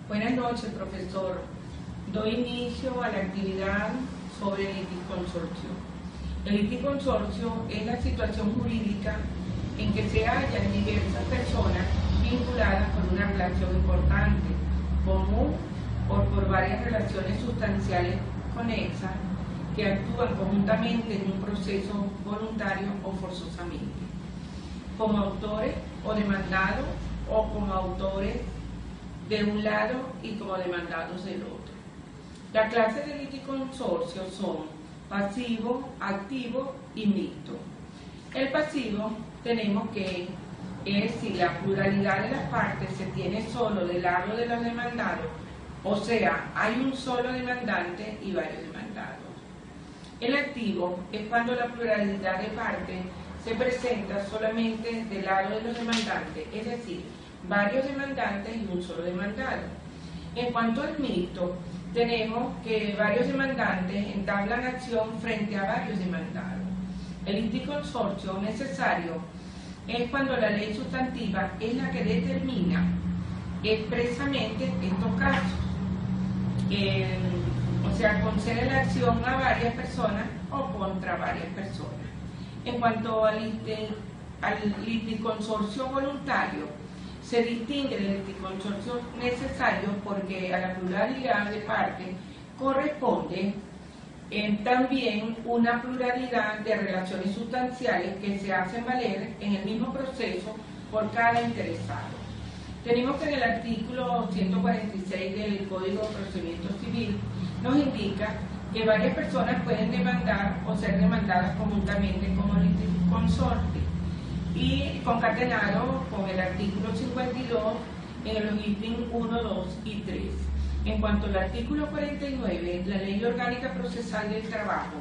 Buenas noches, profesor. Doy inicio a la actividad sobre el liticonsorcio. El liticonsorcio es la situación jurídica en que se hallan diversas personas vinculadas por una relación importante, común o por varias relaciones sustanciales conexas que actúan conjuntamente en un proceso voluntario o forzosamente, como autores o demandados o como autores de un lado y como demandados del otro. Las clases de liticonsorcio son pasivo, activo y mixto. El pasivo tenemos que es si la pluralidad de las partes se tiene solo del lado de los demandados, o sea, hay un solo demandante y varios demandados. El activo es cuando la pluralidad de partes se presenta solamente del lado de los demandantes, es decir, varios demandantes y un solo demandado. En cuanto al mixto, tenemos que varios demandantes entablan acción frente a varios demandados. El liticonsorcio necesario es cuando la ley sustantiva es la que determina expresamente estos casos. O sea, concede la acción a varias personas o contra varias personas. En cuanto al liticonsorcio voluntario, se distingue del liticonsorcio necesario porque a la pluralidad de partes corresponde también una pluralidad de relaciones sustanciales que se hacen valer en el mismo proceso por cada interesado. Tenemos que en el artículo 146 del Código de Procedimiento Civil nos indica que varias personas pueden demandar o ser demandadas conjuntamente como liticonsorte, y concatenado con el artículo 52 en los ítems 1, 2 y 3. En cuanto al artículo 49, la Ley Orgánica Procesal del Trabajo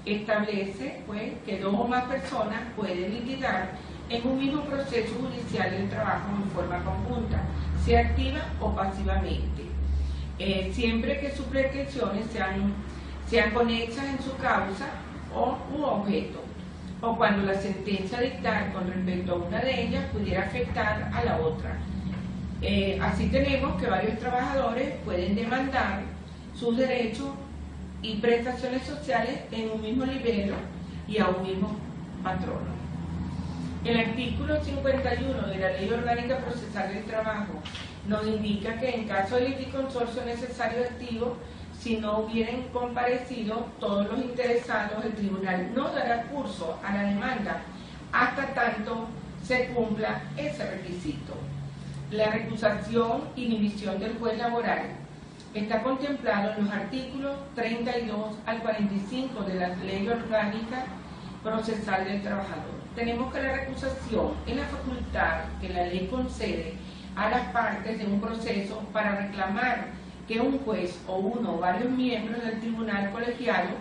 establece pues, que dos o más personas pueden litigar en un mismo proceso judicial del trabajo en forma conjunta, sea activa o pasivamente, siempre que sus pretensiones sean conexas en su causa u objeto, o cuando la sentencia dictada con respecto a una de ellas pudiera afectar a la otra. Así tenemos que varios trabajadores pueden demandar sus derechos y prestaciones sociales en un mismo nivel y a un mismo patrono. El artículo 51 de la Ley Orgánica Procesal del Trabajo nos indica que en caso de liticonsorcio necesario activo, si no hubieran comparecido todos los interesados, el tribunal no dará curso a la demanda hasta tanto se cumpla ese requisito. La recusación y dimisión del juez laboral está contemplado en los artículos 32 al 45 de la Ley Orgánica Procesal del Trabajador. Tenemos que la recusación es la facultad que la ley concede a las partes de un proceso para reclamar que un juez o uno o varios miembros del tribunal colegiado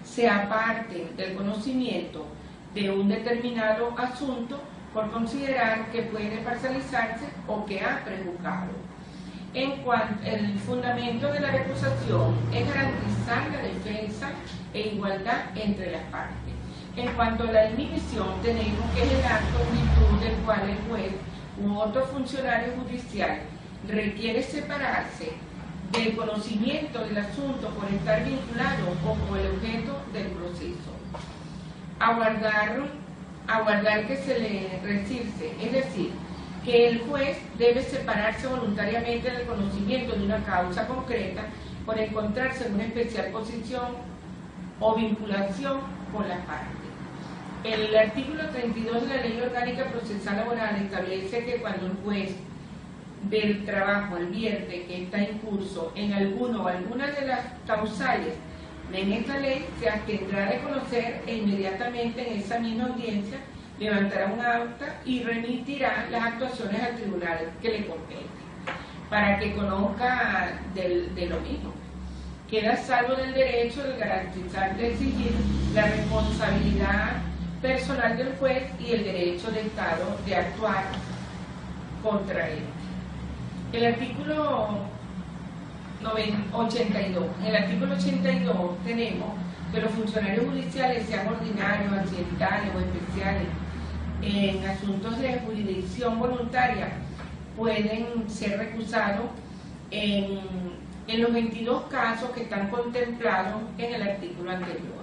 se aparten del conocimiento de un determinado asunto por considerar que puede parcializarse o que ha prejuzgado. El fundamento de la recusación es garantizar la defensa e igualdad entre las partes. En cuanto a la inhibición, tenemos que es el acto en virtud del cual el juez u otro funcionario judicial requiere separarse del conocimiento del asunto por estar vinculado o como el objeto del proceso. Aguardar que se le resirse, es decir, que el juez debe separarse voluntariamente del conocimiento de una causa concreta por encontrarse en una especial posición o vinculación con la parte. El artículo 32 de la Ley Orgánica Procesal Laboral establece que cuando el juez del trabajo advierte que está en curso en alguno o alguna de las causales en esta ley, se abstendrá de conocer e inmediatamente en esa misma audiencia levantará un acta y remitirá las actuaciones al tribunal que le compete, para que conozca de lo mismo. Queda salvo del derecho de garantizar, de exigir la responsabilidad personal del juez y el derecho del Estado de actuar contra él. El artículo 82. En el artículo 82 tenemos que los funcionarios judiciales, sean ordinarios, accidentales o especiales, en asuntos de jurisdicción voluntaria, pueden ser recusados en los 22 casos que están contemplados en el artículo anterior.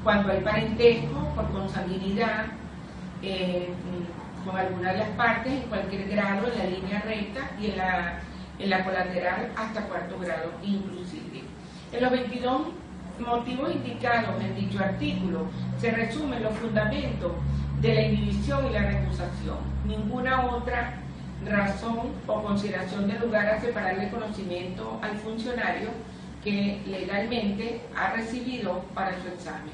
Cuando hay parentesco por consanguinidad con alguna de las partes en cualquier grado en la línea recta y en la colateral hasta cuarto grado inclusive. En los 22 motivos indicados en dicho artículo se resumen los fundamentos de la inhibición y la recusación. Ninguna otra razón o consideración de lugar a separarle conocimiento al funcionario que legalmente ha recibido para su examen.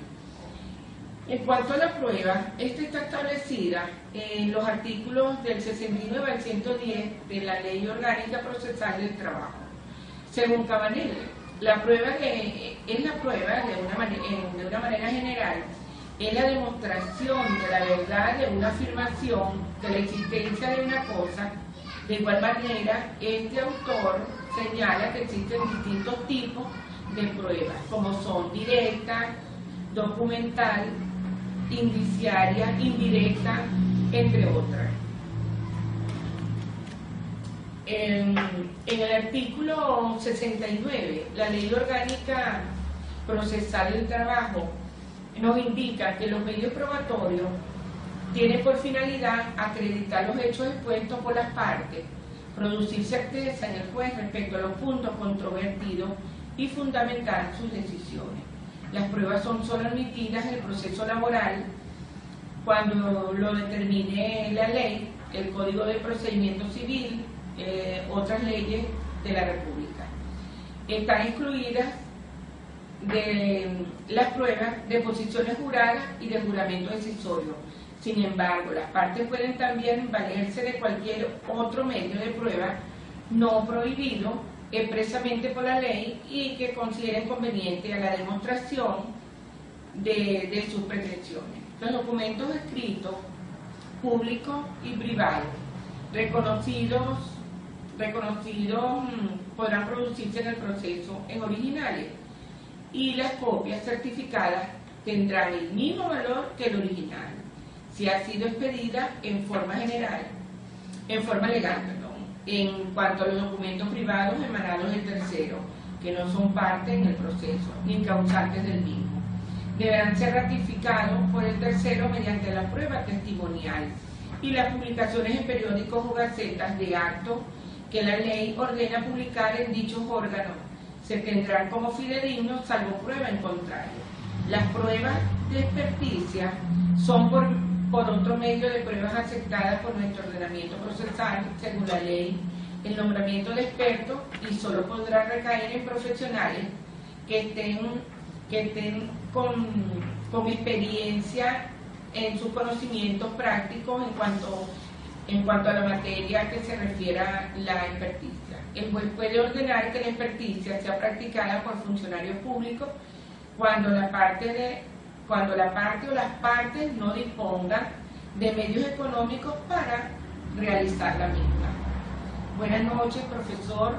En cuanto a la prueba, esta está establecida en los artículos del 69 al 110 de la Ley Orgánica Procesal del Trabajo. Según Cabanel, la prueba de una manera general es la demostración de la verdad de una afirmación de la existencia de una cosa. De igual manera, este autor señala que existen distintos tipos de pruebas, como son directa, documental, indiciaria, indirecta, entre otras. En el artículo 69, la Ley Orgánica Procesal del Trabajo nos indica que los medios probatorios tienen por finalidad acreditar los hechos expuestos por las partes, producir certeza en el juez respecto a los puntos controvertidos y fundamentar sus decisiones. Las pruebas son solo admitidas en el proceso laboral cuando lo determine la ley, el Código de Procedimiento Civil, otras leyes de la República. Están excluidas de las pruebas de posiciones juradas y de juramento decisorio. Sin embargo, las partes pueden también valerse de cualquier otro medio de prueba no prohibido expresamente por la ley y que consideren conveniente a la demostración de sus pretensiones. Los documentos escritos, públicos y privados, reconocidos podrán producirse en el proceso en originales y las copias certificadas tendrán el mismo valor que el original, si ha sido expedida en forma legal, en cuanto a los documentos privados emanados del tercero, que no son parte en el proceso, ni causantes del mismo. Deberán ser ratificados por el tercero mediante la prueba testimonial y las publicaciones en periódicos o gacetas de actos que la ley ordena publicar en dichos órganos se tendrán como fidedignos salvo prueba en contrario. Las pruebas de experticia son por otro medio de pruebas aceptadas por nuestro ordenamiento procesal, según la ley, el nombramiento de expertos y solo podrá recaer en profesionales que estén con experiencia en sus conocimientos prácticos en cuanto a la materia que se refiera la experticia. El juez puede ordenar que la experticia sea practicada por funcionarios públicos cuando la parte o las partes no dispongan de medios económicos para realizar la misma. Buenas noches, profesor.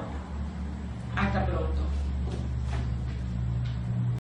Hasta pronto.